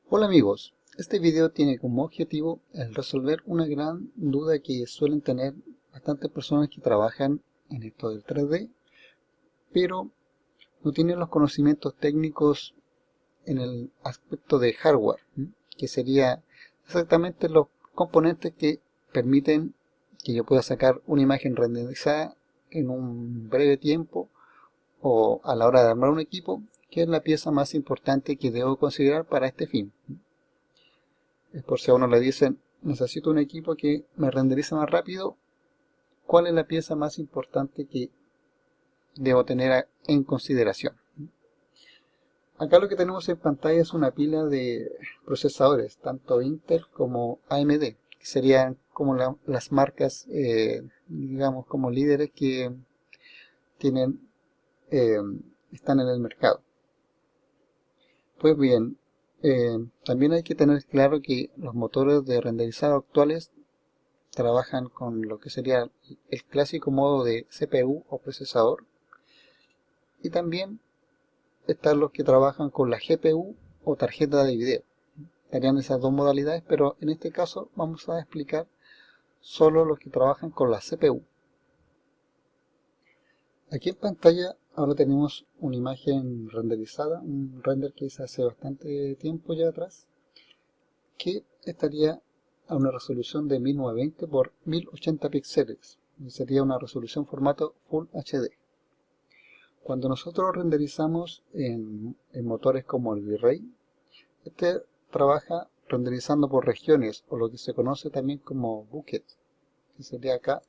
Hola amigos, este video tiene como objetivo el resolver una gran duda que suelen tener bastantes personas que trabajan en esto del 3D, pero no tienen los conocimientos técnicos en el aspecto de hardware, que sería exactamente los componentes que permiten que yo pueda sacar una imagen renderizada en un breve tiempo o a la hora de armar un equipo, que es la pieza más importante que debo considerar para este fin. Es por si a uno le dicen, necesito un equipo que me renderice más rápido, ¿cuál es la pieza más importante que debo tener en consideración? Acá lo que tenemos en pantalla es una pila de procesadores, tanto Intel como AMD, que serían como las marcas, digamos, como líderes que tienen, eh, están en el mercado. Pues bien, también hay que tener claro que los motores de renderizado actuales trabajan con lo que sería el clásico modo de CPU o procesador, y también están los que trabajan con la GPU o tarjeta de video. Estarían esas dos modalidades, pero en este caso vamos a explicar solo los que trabajan con la CPU. Aquí en pantalla ahora tenemos una imagen renderizada, un render que hice hace bastante tiempo ya atrás, que estaría a una resolución de 1920 por 1080 píxeles. Sería una resolución formato Full HD. Cuando nosotros renderizamos en motores como el V-Ray, este trabaja renderizando por regiones, o lo que se conoce también como bucket, que sería acá.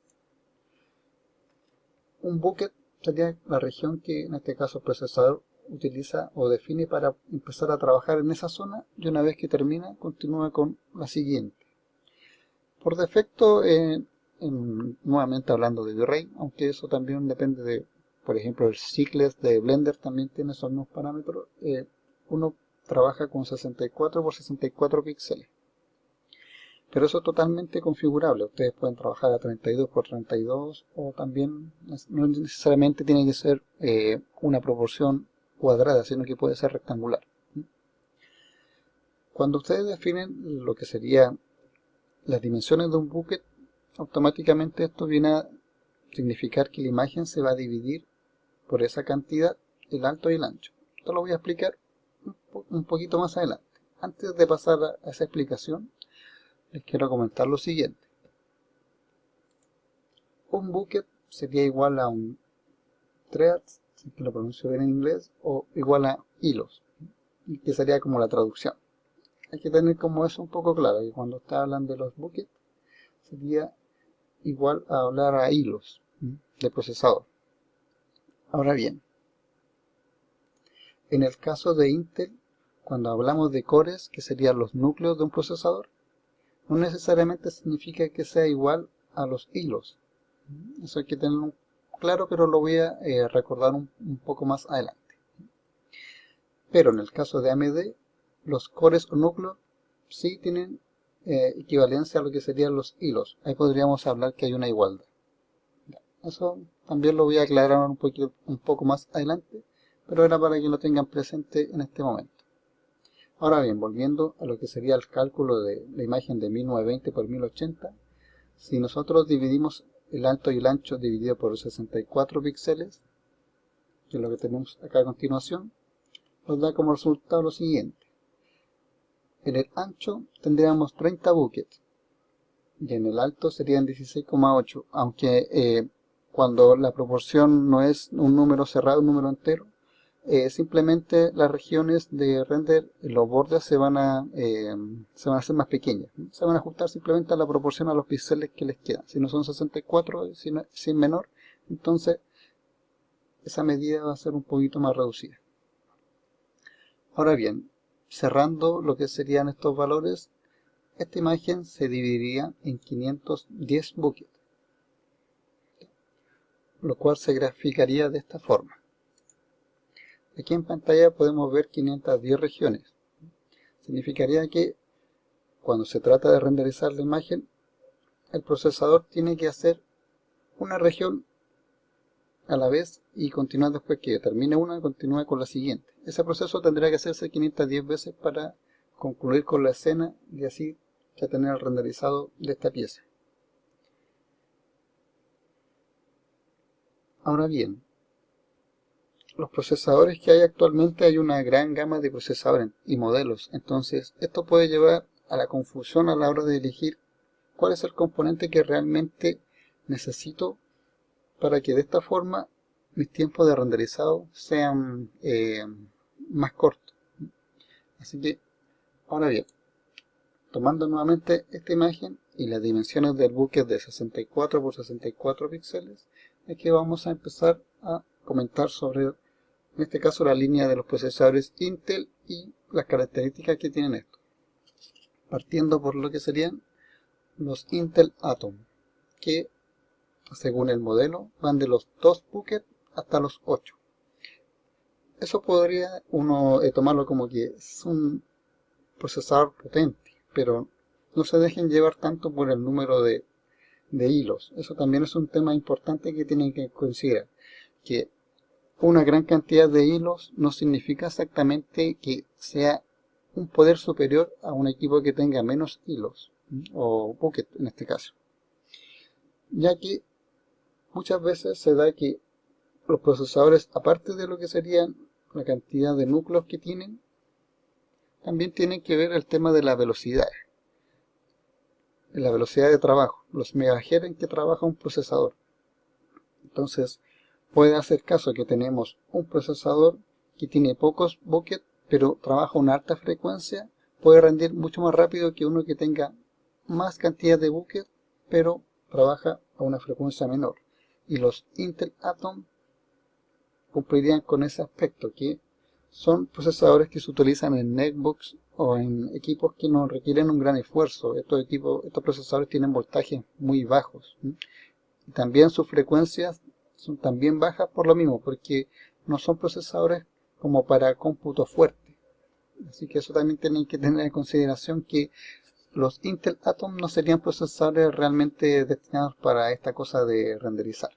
Un bucket sería la región que en este caso el procesador utiliza o define para empezar a trabajar en esa zona, y una vez que termina continúa con la siguiente. Por defecto, nuevamente hablando de V-Ray, aunque eso también depende de, por ejemplo, el Cycles de Blender también tiene esos mismos parámetros, uno trabaja con 64 por 64 píxeles. Pero eso es totalmente configurable. Ustedes pueden trabajar a 32 por 32, o también no necesariamente tiene que ser una proporción cuadrada, sino que puede ser rectangular. Cuando ustedes definen lo que sería las dimensiones de un bucket, automáticamente esto viene a significar que la imagen se va a dividir por esa cantidad, el alto y el ancho. Esto lo voy a explicar un poquito más adelante. Antes de pasar a esa explicación, les quiero comentar lo siguiente. Un bucket sería igual a un thread, si lo pronuncio bien en inglés, o igual a hilos, que sería como la traducción. Hay que tener como eso un poco claro, que cuando está hablando de los buckets, sería igual a hablar a hilos de procesador. Ahora bien, en el caso de Intel, cuando hablamos de cores, que serían los núcleos de un procesador, no necesariamente significa que sea igual a los hilos. Eso hay que tenerlo claro, pero lo voy a recordar un poco más adelante. Pero en el caso de AMD, los cores o núcleos sí tienen equivalencia a lo que serían los hilos. Ahí podríamos hablar que hay una igualdad. Eso también lo voy a aclarar un poco más adelante, pero era para que lo tengan presente en este momento. Ahora bien, volviendo a lo que sería el cálculo de la imagen de 1920 por 1080, si nosotros dividimos el alto y el ancho dividido por 64 píxeles, que es lo que tenemos acá a continuación, nos da como resultado lo siguiente. En el ancho tendríamos 30 buckets y en el alto serían 16,8, aunque cuando la proporción no es un número cerrado, un número entero, simplemente las regiones de render, los bordes se van a hacer más pequeñas, se van a ajustar simplemente a la proporción a los píxeles que les quedan. Si no son 64, si es menor, entonces esa medida va a ser un poquito más reducida. Ahora bien, cerrando lo que serían estos valores, esta imagen se dividiría en 510 buckets, lo cual se graficaría de esta forma. Aquí en pantalla podemos ver 510 regiones. Significaría que cuando se trata de renderizar la imagen, el procesador tiene que hacer una región a la vez y continuar después que termine una, continúe con la siguiente. Ese proceso tendría que hacerse 510 veces para concluir con la escena y así ya tener el renderizado de esta pieza. Ahora bien, los procesadores que hay actualmente, hay una gran gama de procesadores y modelos, entonces esto puede llevar a la confusión a la hora de elegir cuál es el componente que realmente necesito para que de esta forma mis tiempos de renderizado sean más cortos. Así que, ahora bien, tomando nuevamente esta imagen y las dimensiones del bucket de 64 por 64 píxeles, es que vamos a empezar a comentar sobre, en este caso, la línea de los procesadores Intel y las características que tienen estos. Partiendo por lo que serían los Intel Atom, que según el modelo van de los 2 buckets hasta los 8. Eso podría uno tomarlo como que es un procesador potente, pero no se dejen llevar tanto por el número de hilos. Eso también es un tema importante que tienen que considerar, que una gran cantidad de hilos no significa exactamente que sea un poder superior a un equipo que tenga menos hilos, o bucket en este caso, ya que muchas veces se da que los procesadores, aparte de lo que serían la cantidad de núcleos que tienen, también tienen que ver el tema de la velocidad de trabajo, los megahertz en que trabaja un procesador. Entonces, puede hacer caso que tenemos un procesador que tiene pocos buckets, pero trabaja a una alta frecuencia, puede rendir mucho más rápido que uno que tenga más cantidad de buckets, pero trabaja a una frecuencia menor. Y los Intel Atom cumplirían con ese aspecto, que son procesadores que se utilizan en netbooks o en equipos que no requieren un gran esfuerzo. Estos procesadores tienen voltajes muy bajos. Y también sus frecuencias son también bajas por lo mismo, porque no son procesadores como para cómputo fuerte. Así que eso también tienen que tener en consideración, que los Intel Atom no serían procesadores realmente destinados para esta cosa de renderizar.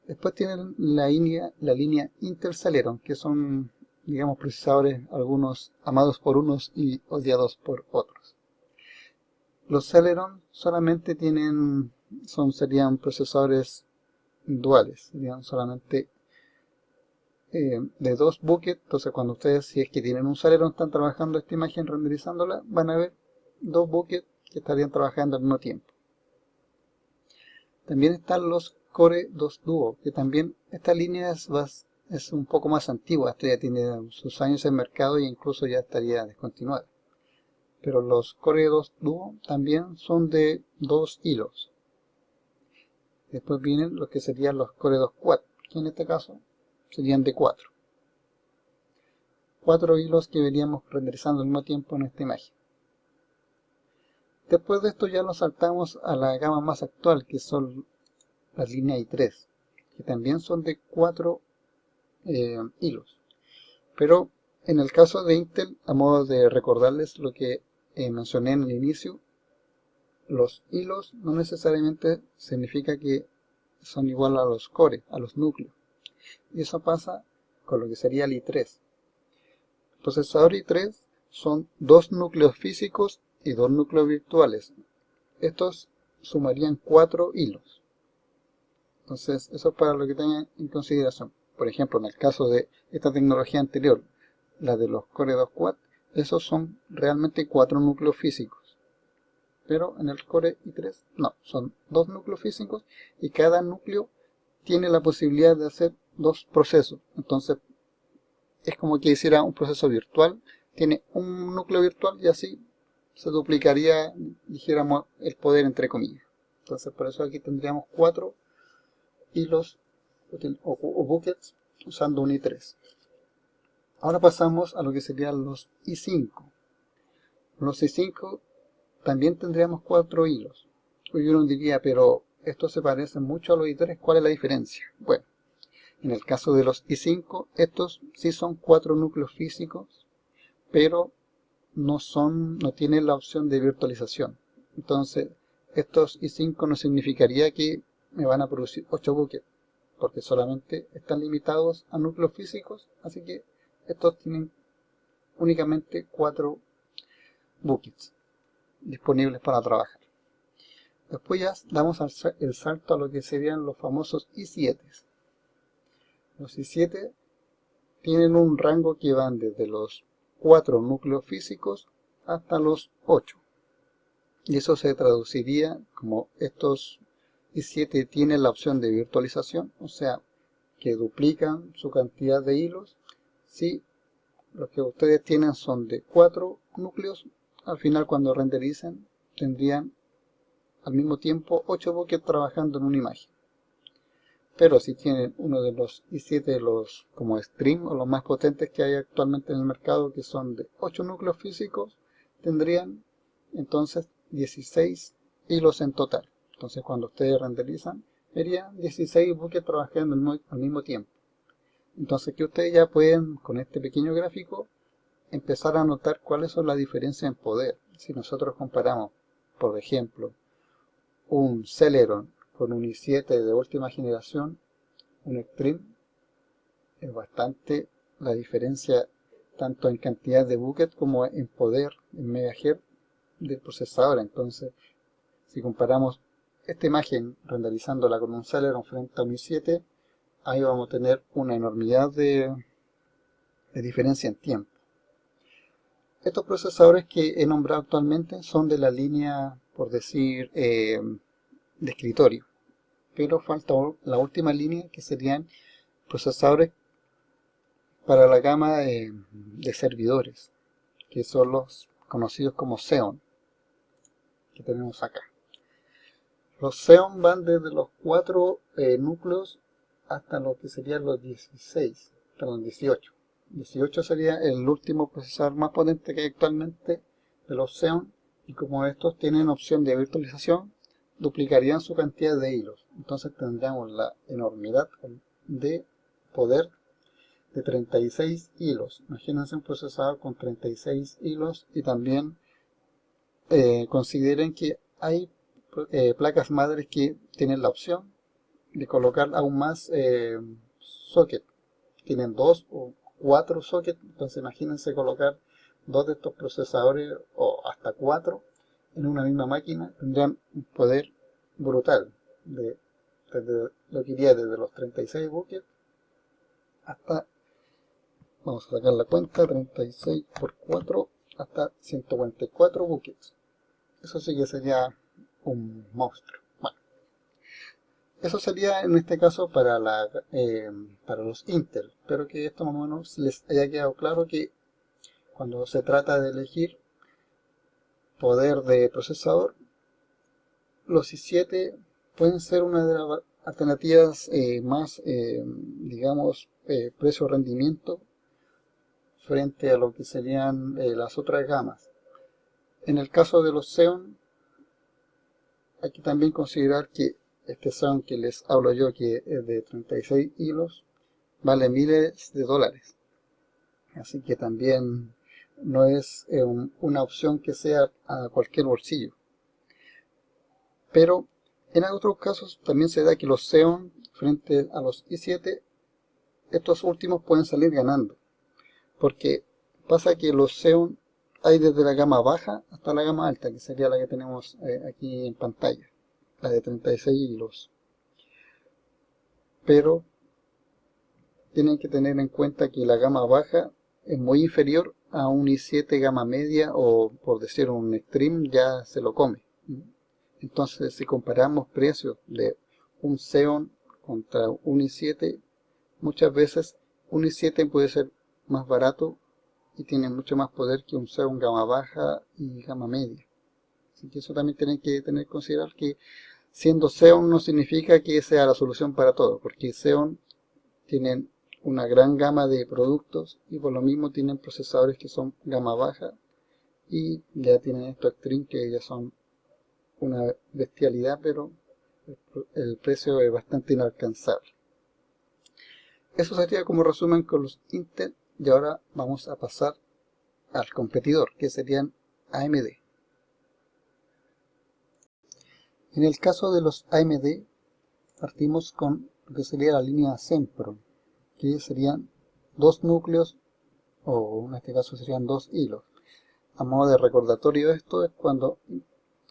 Después tienen la línea Intel Celeron, que son, digamos, procesadores, algunos amados por unos y odiados por otros. Los Celeron solamente serían procesadores duales, serían solamente de 2 buckets. Entonces, cuando ustedes, si es que tienen un Celeron, están trabajando esta imagen renderizándola, van a ver 2 buckets que estarían trabajando al mismo tiempo. También están los Core 2 Duo, que también esta línea es un poco más antigua. Esta ya tiene sus años en mercado e incluso ya estaría descontinuada. Pero los Core 2 Duo también son de 2 hilos. Después vienen los que serían los Core 2 Quad, que en este caso serían de 4. 4 hilos que veríamos renderizando al mismo tiempo en esta imagen. Después de esto ya nos saltamos a la gama más actual, que son las líneas i3, que también son de 4 hilos. Pero en el caso de Intel, a modo de recordarles lo que mencioné en el inicio, los hilos no necesariamente significa que son igual a los cores, a los núcleos. Y eso pasa con lo que sería el i3. El procesador i3 son 2 núcleos físicos y 2 núcleos virtuales. Estos sumarían 4 hilos. Entonces, eso es para lo que tengan en consideración. Por ejemplo, en el caso de esta tecnología anterior, la de los Core 2 Quad, esos son realmente 4 núcleos físicos. Pero en el Core i3, no, son 2 núcleos físicos y cada núcleo tiene la posibilidad de hacer 2 procesos. Entonces, es como que hiciera un proceso virtual, tiene un núcleo virtual y así se duplicaría, dijéramos, el poder entre comillas. Entonces, por eso aquí tendríamos 4 hilos o buckets usando un i3. Ahora pasamos a lo que serían los i5. Los i5 también tendríamos 4 hilos. Hoy uno diría, pero esto se parece mucho a los i3, ¿cuál es la diferencia? Bueno, en el caso de los i5, estos sí son 4 núcleos físicos, pero no tienen la opción de virtualización. Entonces, estos i5 no significaría que me van a producir 8 buckets, porque solamente están limitados a núcleos físicos, así que estos tienen únicamente 4 buckets disponibles para trabajar. Después ya damos el salto a lo que serían los famosos i7. Los i7 tienen un rango que van desde los 4 núcleos físicos hasta los 8. Y eso se traduciría como estos i7 tienen la opción de virtualización, o sea, que duplican su cantidad de hilos. Si los que ustedes tienen son de 4 núcleos, al final cuando rendericen tendrían al mismo tiempo 8 buckets trabajando en una imagen. Pero si tienen uno de los i7, los como Stream o los más potentes que hay actualmente en el mercado, que son de 8 núcleos físicos, tendrían entonces 16 hilos en total. Entonces cuando ustedes renderizan, verían 16 buckets trabajando al mismo tiempo. Entonces que ustedes ya pueden, con este pequeño gráfico, empezar a notar cuáles son las diferencias en poder. Si nosotros comparamos, por ejemplo, un Celeron con un i7 de última generación, un Extreme, es bastante la diferencia tanto en cantidad de buckets como en poder, en megahertz del procesador. Entonces, si comparamos esta imagen renderizándola con un Celeron frente a un i7, ahí vamos a tener una enormidad de diferencia en tiempo. Estos procesadores que he nombrado actualmente son de la línea, por decir, de escritorio. Pero falta la última línea, que serían procesadores para la gama de servidores, que son los conocidos como Xeon, que tenemos acá. Los Xeon van desde los 4 núcleos hasta lo que serían los 18. 18 sería el último procesador más potente que hay actualmente de los Xeon, y como estos tienen opción de virtualización, duplicarían su cantidad de hilos. Entonces tendríamos la enormidad de poder de 36 hilos. Imagínense un procesador con 36 hilos, y también consideren que hay placas madres que tienen la opción de colocar aún más socket. Tienen 2 o 4 sockets, entonces imagínense colocar 2 de estos procesadores o hasta 4 en una misma máquina. Tendrían un poder brutal, desde lo que iría desde los 36 buckets hasta, vamos a sacar la cuenta, 36 por 4 hasta 144 buckets. Eso sí que sería un monstruo. Bueno, eso sería en este caso para los Intel. Espero que esto más o menos les haya quedado claro, que cuando se trata de elegir poder de procesador, los i7 pueden ser una de las alternativas más, digamos, precio-rendimiento frente a lo que serían las otras gamas. En el caso de los Xeon, hay que también considerar que este Xeon que les hablo yo, que es de 36 hilos, vale miles de dólares. Así que también no es una opción que sea a cualquier bolsillo. Pero en otros casos también se da que los Xeon frente a los i7, estos últimos pueden salir ganando. Porque pasa que los Xeon hay desde la gama baja hasta la gama alta, que sería la que tenemos aquí en pantalla, la de 36 hilos. Pero tienen que tener en cuenta que la gama baja es muy inferior a un i7 gama media, o por decir un Extreme ya se lo come. Entonces, si comparamos precios de un Xeon contra un i7, muchas veces un i7 puede ser más barato y tiene mucho más poder que un Xeon gama baja y gama media. Así que eso también tienen que tener que considerar, que siendo Xeon no significa que sea la solución para todo, porque Xeon tienen una gran gama de productos y por lo mismo tienen procesadores que son gama baja, y ya tienen estos Extreme que ya son una bestialidad, pero el precio es bastante inalcanzable. Eso sería como resumen con los Intel, y ahora vamos a pasar al competidor, que serían AMD. En el caso de los AMD, partimos con lo que sería la línea Sempron, que serían 2 núcleos o en este caso serían 2 hilos. A modo de recordatorio, esto es cuando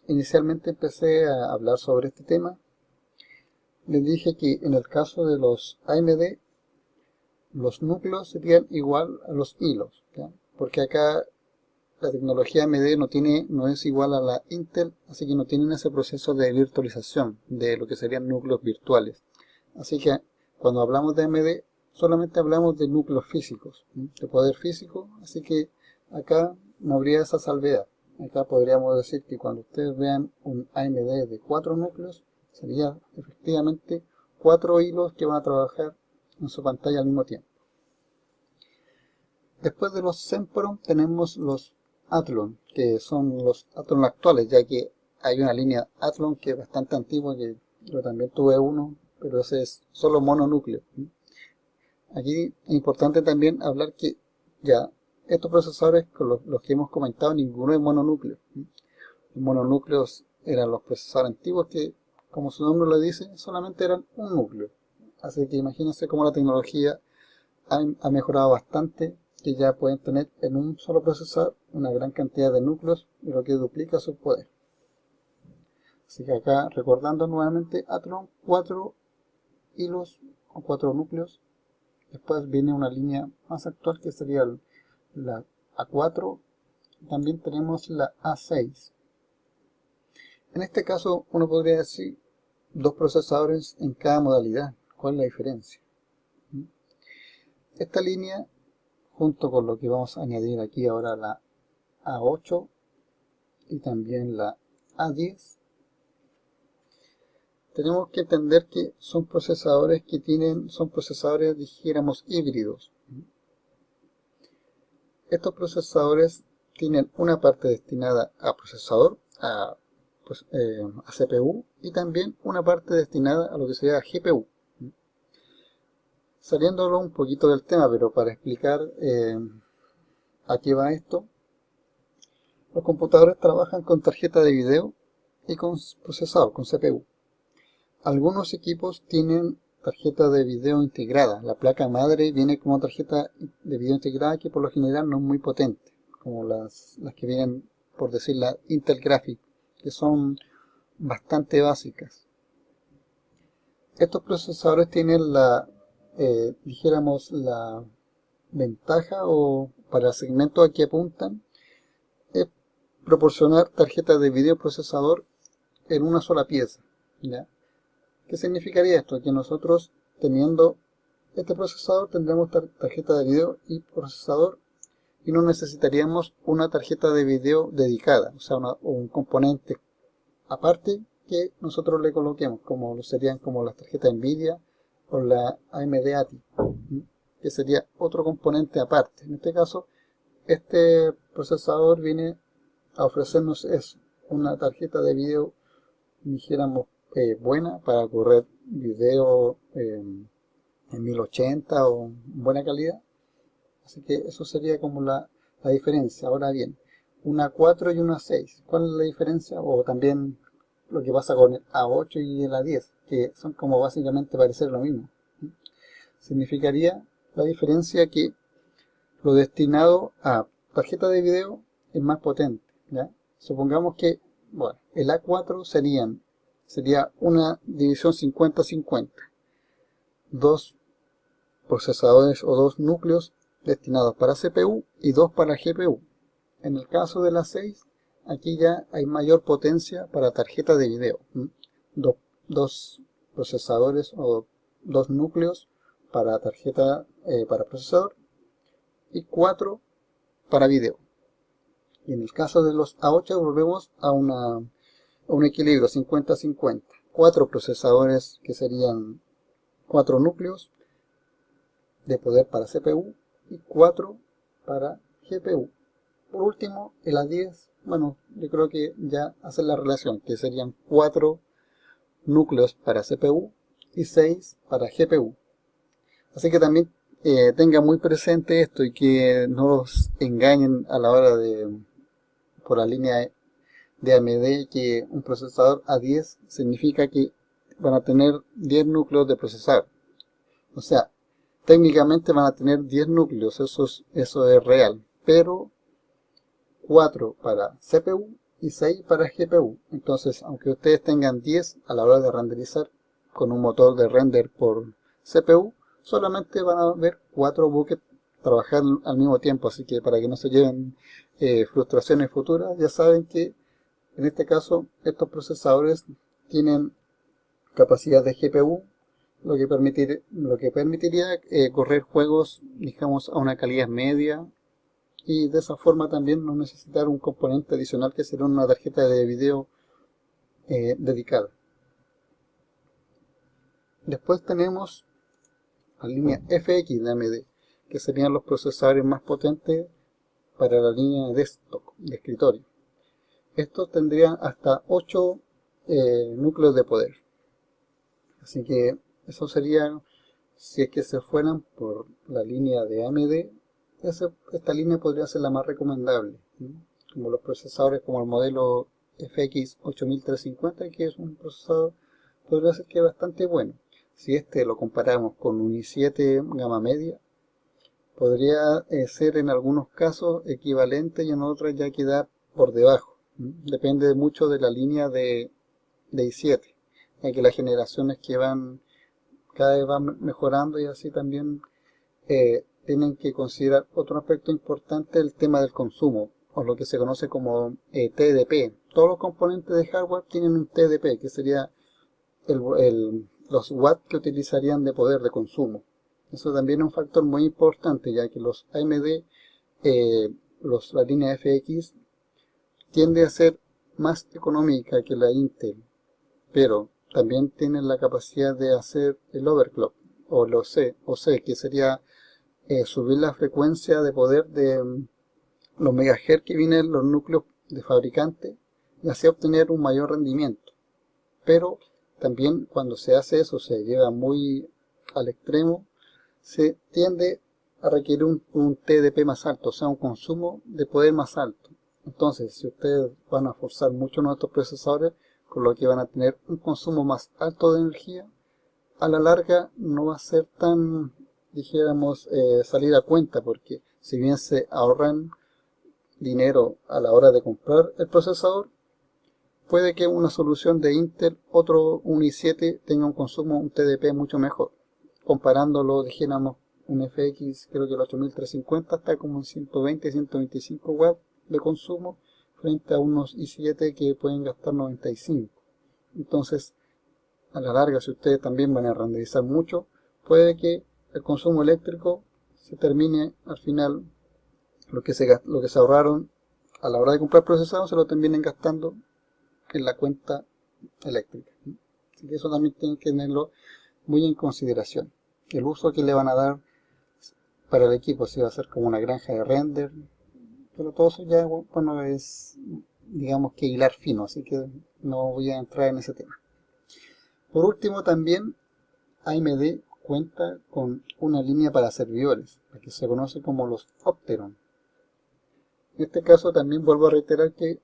inicialmente empecé a hablar sobre este tema. Les dije que en el caso de los AMD, los núcleos serían igual a los hilos, ¿ya? Porque acá la tecnología AMD no es igual a la Intel, así que no tienen ese proceso de virtualización de lo que serían núcleos virtuales. Así que cuando hablamos de AMD, solamente hablamos de núcleos físicos, de poder físico, así que acá no habría esa salvedad. Acá podríamos decir que cuando ustedes vean un AMD de 4 núcleos, sería efectivamente 4 hilos que van a trabajar en su pantalla al mismo tiempo. Después de los Sempron tenemos los Athlon, que son los Athlon actuales, ya que hay una línea Athlon que es bastante antigua, que yo también tuve uno, pero ese es solo mononúcleo. Aquí es importante también hablar que ya estos procesadores, con los que hemos comentado, ninguno es mononúcleo. Los mononúcleos eran los procesadores antiguos que, como su nombre lo dice, solamente eran un núcleo. Así que imagínense cómo la tecnología ha mejorado bastante, que ya pueden tener en un solo procesador una gran cantidad de núcleos, lo que duplica su poder. Así que acá, recordando nuevamente, Athlon, 4 hilos o 4 núcleos. Después viene una línea más actual que sería la A4. También tenemos la A6. En este caso uno podría decir 2 procesadores en cada modalidad. ¿Cuál es la diferencia? Esta línea, junto con lo que vamos a añadir aquí ahora, la A8 y también la A10, tenemos que entender que son procesadores son procesadores, dijéramos, híbridos. Estos procesadores tienen una parte destinada a procesador, a CPU, y también una parte destinada a lo que sería GPU. Saliéndolo un poquito del tema, pero para explicar a qué va esto, los computadores trabajan con tarjeta de video y con procesador, con CPU. Algunos equipos tienen tarjeta de video integrada. La placa madre viene como tarjeta de video integrada, que por lo general no es muy potente, como las que vienen, por decir, la Intel Graphics, que son bastante básicas. Estos procesadores tienen dijéramos, la ventaja, o para el segmento a que apuntan, es proporcionar tarjetas de video procesador en una sola pieza, ¿ya? ¿Qué significaría esto? Que nosotros, teniendo este procesador, tendremos tarjeta de video y procesador, y no necesitaríamos una tarjeta de video dedicada, o sea, un componente aparte que nosotros le coloquemos, como lo serían como las tarjetas Nvidia o la AMD ATI, que sería otro componente aparte. En este caso, este procesador viene a ofrecernos eso, una tarjeta de video, dijéramos, buena para correr video en 1080 o en buena calidad. Así que eso sería como la diferencia. Ahora bien, una 4 y una 6, ¿cuál es la diferencia? O también lo que pasa con el A8 y el A10, que son como básicamente parecer lo mismo. Significaría la diferencia que lo destinado a tarjeta de video es más potente, ¿ya? Supongamos que, bueno, el A4 sería una división 50-50. 2 procesadores o 2 núcleos destinados para CPU y 2 para GPU. En el caso de la 6, aquí ya hay mayor potencia para tarjeta de video. 2 procesadores o 2 núcleos para tarjeta para procesador y 4 para video. Y en el caso de los A8 volvemos a un equilibrio 50-50. 4 procesadores, que serían 4 núcleos de poder para CPU y 4 para GPU. Por último, el A10, bueno, yo creo que ya hace la relación, que serían 4 núcleos para CPU y 6 para GPU. Así que también tenga muy presente esto y que no los engañen a la hora por la línea de AMD, que un procesador A10 significa que van a tener 10 núcleos de procesador. O sea, técnicamente van a tener 10 núcleos, eso es real, pero 4 para CPU y 6 para GPU. Entonces, aunque ustedes tengan 10 a la hora de renderizar con un motor de render por CPU, solamente van a ver 4 buckets trabajar al mismo tiempo. Así que para que no se lleven frustraciones futuras, ya saben que en este caso estos procesadores tienen capacidad de GPU, lo que permitiría correr juegos, digamos, a una calidad media, y de esa forma también no necesitar un componente adicional que sería una tarjeta de video dedicada. Después tenemos la línea FX de AMD, que serían los procesadores más potentes para la línea de desktop, de escritorio. Estos tendrían hasta 8 núcleos de poder. Así que eso sería, si es que se fueran por la línea de AMD, esta línea podría ser la más recomendable, ¿no? Como los procesadores como el modelo FX 8350, que es un procesador, podría ser que es bastante bueno. Si este lo comparamos con un i7 gama media, podría ser en algunos casos equivalente y en otros ya quedar por debajo. Depende mucho de la línea de i7, ya que las generaciones que van cada vez van mejorando, y así también tienen que considerar otro aspecto importante, el tema del consumo, o lo que se conoce como TDP. Todos los componentes de hardware tienen un TDP, que sería los watts que utilizarían de poder de consumo. Eso también es un factor muy importante, ya que los AMD, la línea FX, tiende a ser más económica que la Intel, pero también tienen la capacidad de hacer el overclock, o el OC, que sería subir la frecuencia de poder de los megahertz que vienen los núcleos de fabricante, y así obtener un mayor rendimiento. Pero también cuando se hace eso, se lleva muy al extremo, se tiende a requerir un TDP más alto, o sea, un consumo de poder más alto. Entonces, si ustedes van a forzar mucho nuestros procesadores, con lo que van a tener un consumo más alto de energía, a la larga no va a ser tan, dijéramos, salir a cuenta, porque si bien se ahorran dinero a la hora de comprar el procesador, puede que una solución de Intel, un i7, tenga un consumo, un TDP mucho mejor. Comparándolo, dijéramos, un FX, creo que el 8350 está como en 120-125 watts de consumo, frente a unos i7 que pueden gastar 95. Entonces, a la larga, si ustedes también van a renderizar mucho, puede que el consumo eléctrico se termine al final, lo que se ahorraron a la hora de comprar procesador, se lo terminen gastando en la cuenta eléctrica. Así que eso también tienen que tenerlo muy en consideración. El uso que le van a dar para el equipo, si va a ser como una granja de render, pero todo eso ya, bueno, es, digamos, que hilar fino, así que no voy a entrar en ese tema. Por último, también AMD cuenta con una línea para servidores, la que se conoce como los Opteron. En este caso también vuelvo a reiterar que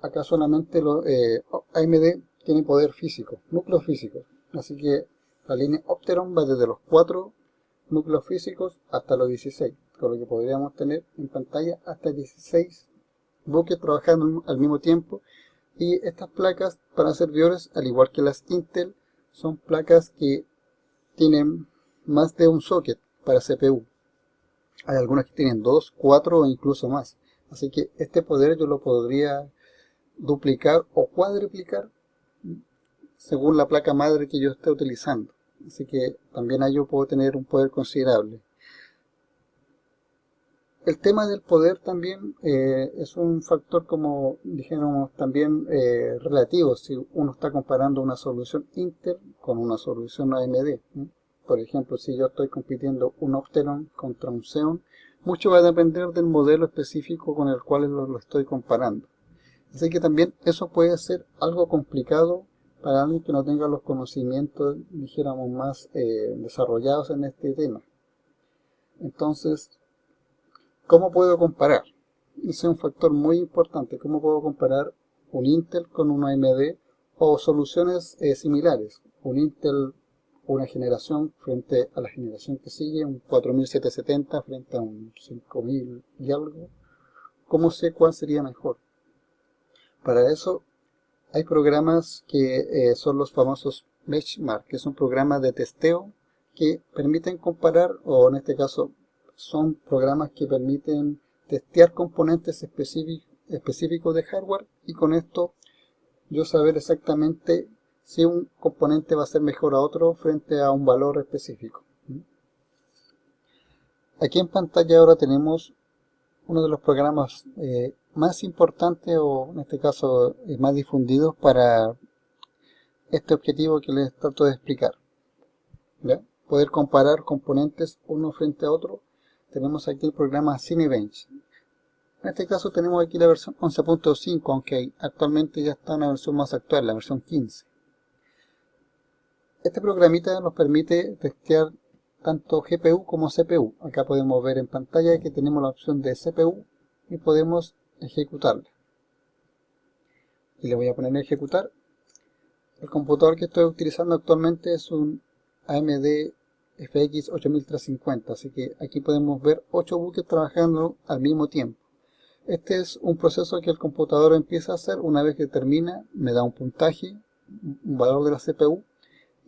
acá solamente AMD tiene poder físico, núcleos físicos, así que la línea Opteron va desde los 4 núcleos físicos hasta los 16, con lo que podríamos tener en pantalla hasta 16 buques trabajando al mismo tiempo. Y estas placas para servidores, al igual que las Intel, son placas que tienen más de un socket para CPU. Hay algunas que tienen 2, 4 o incluso más. Así que este poder yo lo podría duplicar o cuadruplicar según la placa madre que yo esté utilizando. Así que también ahí yo puedo tener un poder considerable. El tema del poder también es un factor, como dijéramos, también relativo, si uno está comparando una solución Intel con una solución AMD, ¿no? Por ejemplo, si yo estoy compitiendo un Opteron contra un Xeon, mucho va a depender del modelo específico con el cual lo estoy comparando. Así que también eso puede ser algo complicado para alguien que no tenga los conocimientos, dijéramos, más desarrollados en este tema. Entonces, ¿cómo puedo comparar? Ese es un factor muy importante. ¿Cómo puedo comparar un Intel con un AMD o soluciones similares? Un Intel una generación frente a la generación que sigue, un 4770 frente a un 5000 y algo, ¿cómo sé cuál sería mejor? Para eso hay programas que son los famosos benchmark, que son programas de testeo que permiten comparar, o en este caso son programas que permiten testear componentes específicos de hardware, y con esto yo saber exactamente si un componente va a ser mejor a otro frente a un valor específico. Aquí en pantalla ahora tenemos uno de los programas más importantes, o en este caso más difundidos para este objetivo que les trato de explicar. ¿Ya? Poder comparar componentes uno frente a otro. Tenemos aquí el programa Cinebench. En este caso tenemos aquí la versión 11.5, aunque actualmente ya está en la versión más actual, la versión 15. Este programita nos permite testear tanto GPU como CPU. Acá podemos ver en pantalla que tenemos la opción de CPU y podemos ejecutarla. Y le voy a poner a ejecutar. El computador que estoy utilizando actualmente es un AMD FX 8350, así que aquí podemos ver 8 buques trabajando al mismo tiempo. Este es un proceso que el computador empieza a hacer. Una vez que termina, me da un puntaje, un valor de la CPU,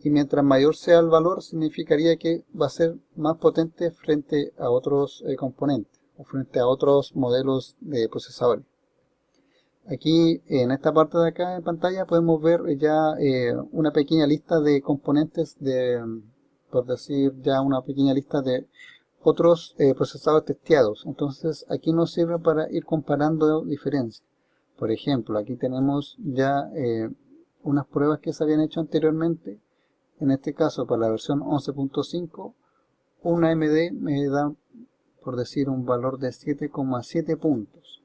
y mientras mayor sea el valor, significaría que va a ser más potente frente a otros componentes, o frente a otros modelos de procesadores. Aquí en esta parte de acá en pantalla podemos ver ya una pequeña lista de componentes, por decir ya una pequeña lista de otros procesadores testeados. Entonces aquí nos sirve para ir comparando diferencias. Por ejemplo, aquí tenemos ya unas pruebas que se habían hecho anteriormente. En este caso, para la versión 11.5, un AMD me da, por decir, un valor de 7,7 puntos.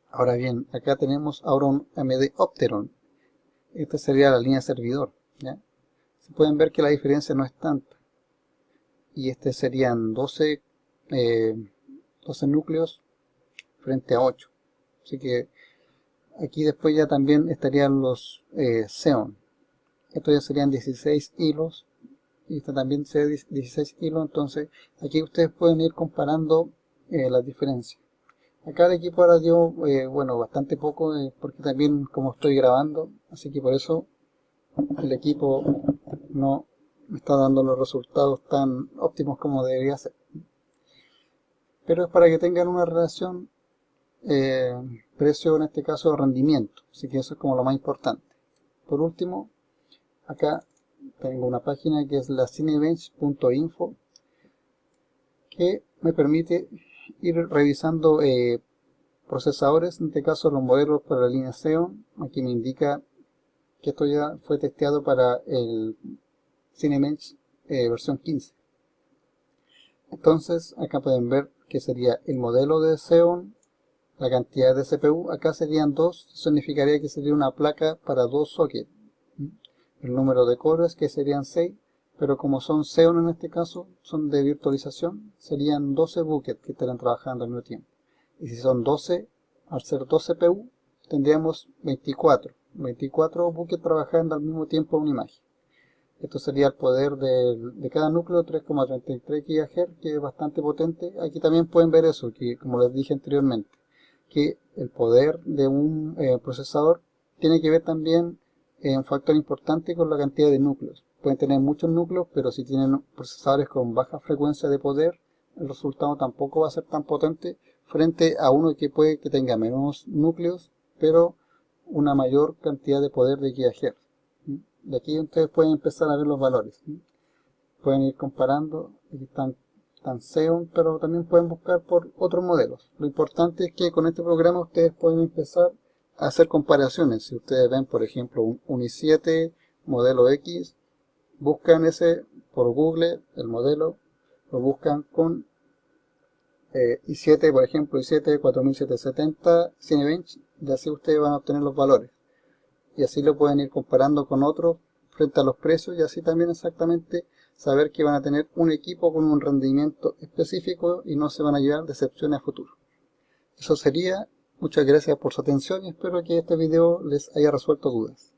Ahora bien, acá tenemos ahora un AMD Opteron. Esta sería la línea servidor, ¿ya? Se pueden ver que la diferencia no es tanta. Y este serían 12 núcleos frente a 8. Así que aquí después ya también estarían los Xeon. Estos ya serían 16 hilos. Y este también sería 16 hilos. Entonces aquí ustedes pueden ir comparando las diferencias. Acá el equipo ahora dio, bueno, bastante poco, porque también como estoy grabando, así que por eso el equipo no me está dando los resultados tan óptimos como debería ser. Pero es para que tengan una relación precio, en este caso rendimiento, así que eso es como lo más importante. Por último, acá tengo una página que es la cinebench.info, que me permite ir revisando procesadores, en este caso los modelos para la línea Xeon. Aquí me indica que esto ya fue testeado para el Cinebench versión 15. Entonces acá pueden ver que sería el modelo de Xeon, la cantidad de CPU. Acá serían 2, significaría que sería una placa para 2 sockets. El número de cores, que serían 6, pero como son Xeon en este caso, son de virtualización, serían 12 buckets que estarán trabajando al mismo tiempo. Y si son 12, al ser 12 CPU, tendríamos 24 buckets trabajando al mismo tiempo en una imagen. Esto sería el poder de cada núcleo, 3,33 GHz, que es bastante potente. Aquí también pueden ver eso, que como les dije anteriormente, que el poder de un procesador tiene que ver también un factor importante con la cantidad de núcleos. Pueden tener muchos núcleos, pero si tienen procesadores con baja frecuencia de poder, el resultado tampoco va a ser tan potente frente a uno que puede que tenga menos núcleos, pero una mayor cantidad de poder de gigahertz. De aquí ustedes pueden empezar a ver los valores. Pueden ir comparando. Aquí están Xeon, pero también pueden buscar por otros modelos. Lo importante es que con este programa ustedes pueden empezar a hacer comparaciones. Si ustedes ven, por ejemplo, un i7 modelo X, buscan ese por Google, el modelo, lo buscan con i7, por ejemplo, i7 4770 Cinebench, y así ustedes van a obtener los valores. Y así lo pueden ir comparando con otros frente a los precios, y así también exactamente saber que van a tener un equipo con un rendimiento específico y no se van a llevar decepciones a futuro. Eso sería. Muchas gracias por su atención y espero que este video les haya resuelto dudas.